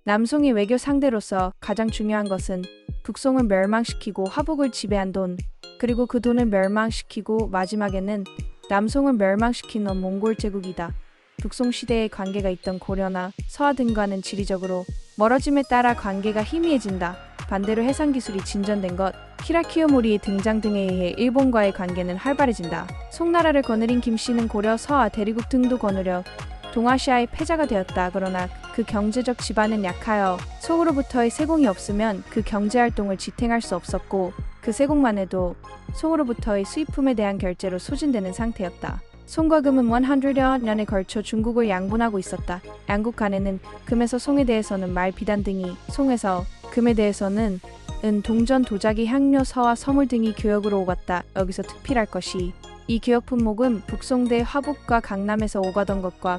남송의 외교 상대로서 가장 중요한 것은 북송을 멸망시키고 화북을 지배한 돈, 그리고 그 돈을 멸망시키고 마지막에는 남송을 멸망시킨 몽골 제국이다. 북송 시대에 관계가 있던 고려나 서하 등과는 지리적으로 멀어짐에 따라 관계가 희미해진다. 반대로 해상 기술이 진전된 것, 히라키요모리의 등장 등에 의해 일본과의 관계는 활발해진다. 송나라를 거느린 김씨는 고려, 서하, 대리국 등도 거느려 동아시아의 패자가 되었다. 그러나 그 경제적 지반은 약하여 송으로부터의 세공이 없으면 그 경제활동을 지탱할 수 없었고, 그 세공만 해도 송으로부터의 수입품에 대한 결제로 소진되는 상태였다. 송과 금은 100여 년에 걸쳐 중국을 양분하고 있었다. 양국 간에는 금에서 송에 대해서는 말, 비단 등이, 송에서 금에 대해서는 은, 동전, 도자기, 향료, 서와 서물 등이 교역으로 오갔다. 여기서 특필할 것이 이 교역 품목은 북송대 화북과 강남에서 오가던 것과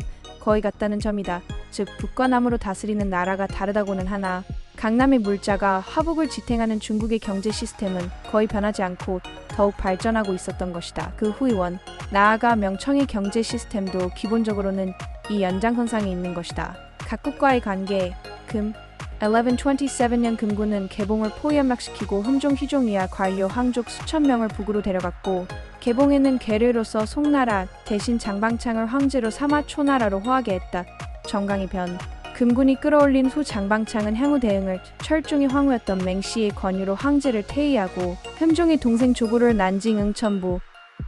거의 같다는 점이다. 즉 북과 남으로 다스리는 나라가 다르다고는 하나 강남의 물자가 화북을 지탱하는 중국의 경제 시스템은 거의 변하지 않고 더욱 발전하고 있었던 것이다. 그 후이원, 나아가 명청의 경제 시스템도 기본적으로는 이 연장선상에 있는 것이다. 각국과의 관계, 금 1127년 금군은 개봉을 포위연락시키고 흠종, 희종 이하 관료, 황족 수천 명을 북으로 데려갔고, 개봉에는 계류로서 송나라 대신 장방창을 황제로 삼아 초나라로 호하게 했다. 정강이 변. 금군이 끌어올린 후 장방창은 향후 대응을 철종의 황후였던 맹씨의 권유로 황제를 퇴위하고 흠종의 동생 조구를 난징 응천부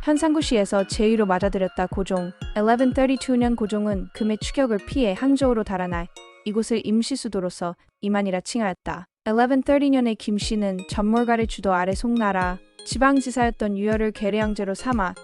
현상구시에서 제위로 맞아들였다. 고종 1132년 고종은 금의 추격을 피해 항저우로 달아나 이곳을 임시수도로서 이만이라 칭하였다. 1130년에 김씨는 전몰갈의 주도 아래 송나라 지방지사였던 유열을 계례형제로 삼아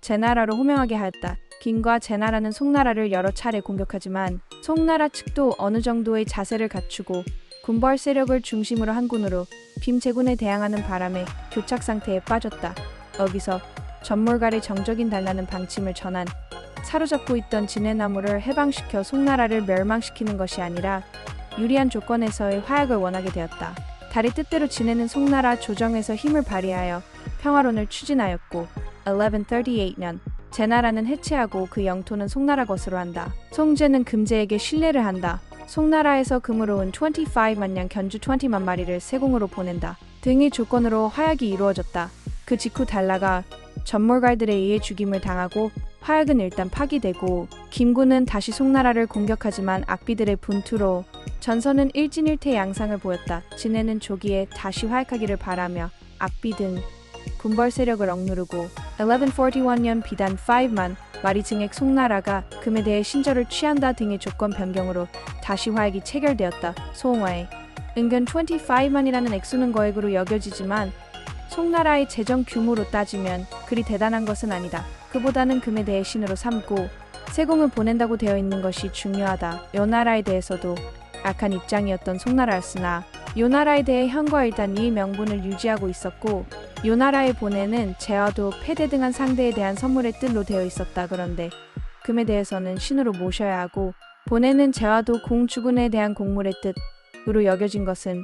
제나라로 호명하게 하였다. 김과 제나라는 송나라를 여러 차례 공격하지만 송나라 측도 어느 정도의 자세를 갖추고 군벌 세력을 중심으로 한 군으로 김제군에 대항하는 바람에 교착 상태에 빠졌다. 여기서 전몰갈의 정적인 달라는 방침을 전한 사로잡고 있던 진해나무를 해방시켜 송나라를 멸망시키는 것이 아니라 유리한 조건에서의 화약을 원하게 되었다. 달의 뜻대로 진해는 송나라 조정에서 힘을 발휘하여 평화론을 추진하였고 1138년 제나라는 해체하고 그 영토는 송나라 것으로 한다. 송제는 금제에게 신뢰를 한다. 송나라에서 금으로 온 25만 냥 견주 20만 마리를 세공으로 보낸다. 등의 조건으로 화약이 이루어졌다. 그 직후 달라가 전몰갈들에 의해 죽임을 당하고 화약은 일단 파기되고 김군은 다시 송나라를 공격하지만 악비들의 분투로 전선은 일진일퇴 양상을 보였다. 진해는 조기에 다시 화약하기를 바라며 악비 등 군벌 세력을 억누르고 1141년 비단 5만 마리 증액 송나라가 금에 대해 신절을 취한다 등의 조건 변경으로 다시 화약이 체결되었다. 소홍화에 은근 25만이라는 액수는 거액으로 여겨지지만 송나라의 재정 규모로 따지면 그리 대단한 것은 아니다. 그보다는 금에 대해 신으로 삼고 세공을 보낸다고 되어 있는 것이 중요하다. 요나라에 대해서도 악한 입장이었던 송나라였으나 요나라에 대해 현과 일단 이 명분을 유지하고 있었고 요나라에 보내는 제화도 패대 등한 상대에 대한 선물의 뜻로 되어 있었다. 그런데 금에 대해서는 신으로 모셔야 하고 보내는 제화도 공주군에 대한 공물의 뜻으로 여겨진 것은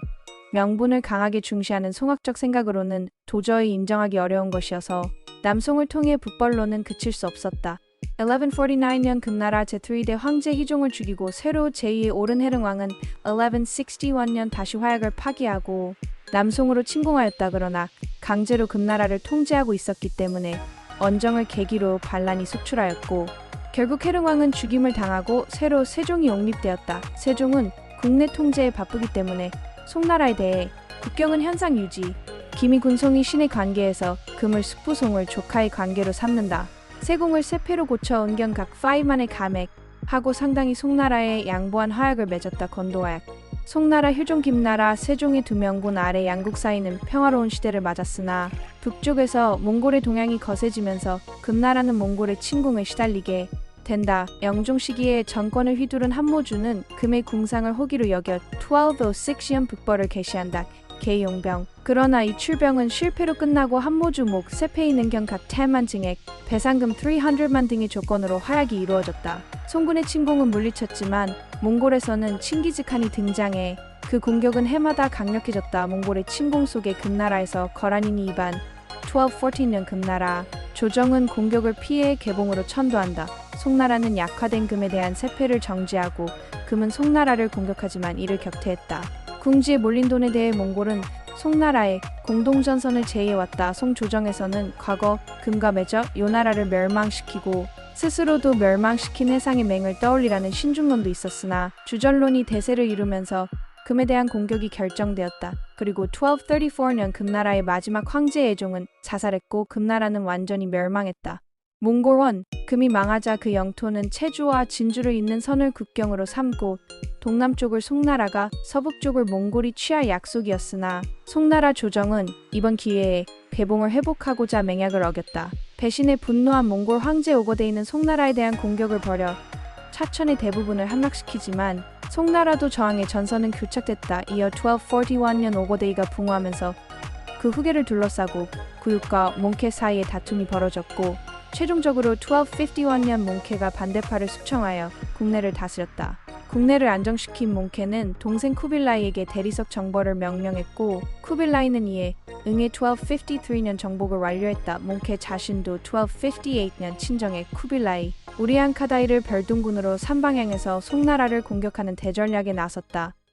명분을 강하게 중시하는 송학적 생각으로는 도저히 인정하기 어려운 것이어서 남송을 통해 북벌로는 그칠 수 없었다. 1149년 금나라 제3대 황제 희종을 죽이고 새로 제2의 오른해릉 왕은 1161년 다시 화약을 파기하고 남송으로 침공하였다. 그러나 강제로 금나라를 통제하고 있었기 때문에 언정을 계기로 반란이 속출하였고 결국 해릉왕은 죽임을 당하고 새로 세종이 옹립되었다. 세종은 국내 통제에 바쁘기 때문에 송나라에 대해 국경은 현상 유지, 김이 군송이 신의 관계에서 금을 숙부송을 조카의 관계로 삼는다. 세공을 세패로 고쳐 은경 각 5만의 감액하고 상당히 송나라에 양보한 화약을 맺었다. 건도화약. 송나라, 효종, 김나라, 세종의 두 명군 아래 양국 사이는 평화로운 시대를 맞았으나 북쪽에서 몽골의 동향이 거세지면서 금나라는 몽골의 침공에 시달리게 된다. 영종 시기에 정권을 휘두른 한모주는 금의 궁상을 호기로 여겨 1206년 북벌을 개시한다. 개용병. 그러나 이 출병은 실패로 끝나고 한모주 목 세패인 은경 각 10만 증액, 배상금 300만 등의 조건으로 화약이 이루어졌다. 송군의 침공은 물리쳤지만 몽골에서는 칭기즈칸이 등장해 그 공격은 해마다 강력해졌다. 몽골의 침공 속에 금나라에서 거란인이 이반 1214년 금나라 조정은 공격을 피해 개봉으로 천도한다. 송나라는 약화된 금에 대한 세패를 정지하고 금은 송나라를 공격하지만 이를 격퇴했다. 궁지에 몰린 돈에 대해 몽골은 송나라의 공동전선을 제의해왔다. 송조정에서는 과거 금과 맺어 요나라를 멸망시키고 스스로도 멸망시킨 해상의 맹을 떠올리라는 신중론도 있었으나 주전론이 대세를 이루면서 금에 대한 공격이 결정되었다. 그리고 1234년 금나라의 마지막 황제 애종은 자살했고 금나라는 완전히 멸망했다. 몽골원, 금이 망하자 그 영토는 체주와 진주를 잇는 선을 국경으로 삼고 동남쪽을 송나라가 서북쪽을 몽골이 취할 약속이었으나 송나라 조정은 이번 기회에 개봉을 회복하고자 맹약을 어겼다. 배신에 분노한 몽골 황제 오고데이는 송나라에 대한 공격을 벌여 차천의 대부분을 함락시키지만 송나라도 저항해 전선은 교착됐다. 이어 1241년 오고데이가 붕어하면서 그 후계를 둘러싸고 구육과 몽케 사이에 다툼이 벌어졌고 최종적으로 1251년 몽케가 반대파를 숙청하여 국내를 다스렸다. 국내를 안정시킨 몽케는 동생 쿠빌라이에게 대리석 정벌을 명령했고 쿠빌라이는 이에 응해 1253년 정복을 완료했다. 몽케 자신도 1258년 친정에 쿠빌라이, 우리안 카다이를 별동군으로 삼방향에서 송나라를 공격하는 대전략에 나섰다.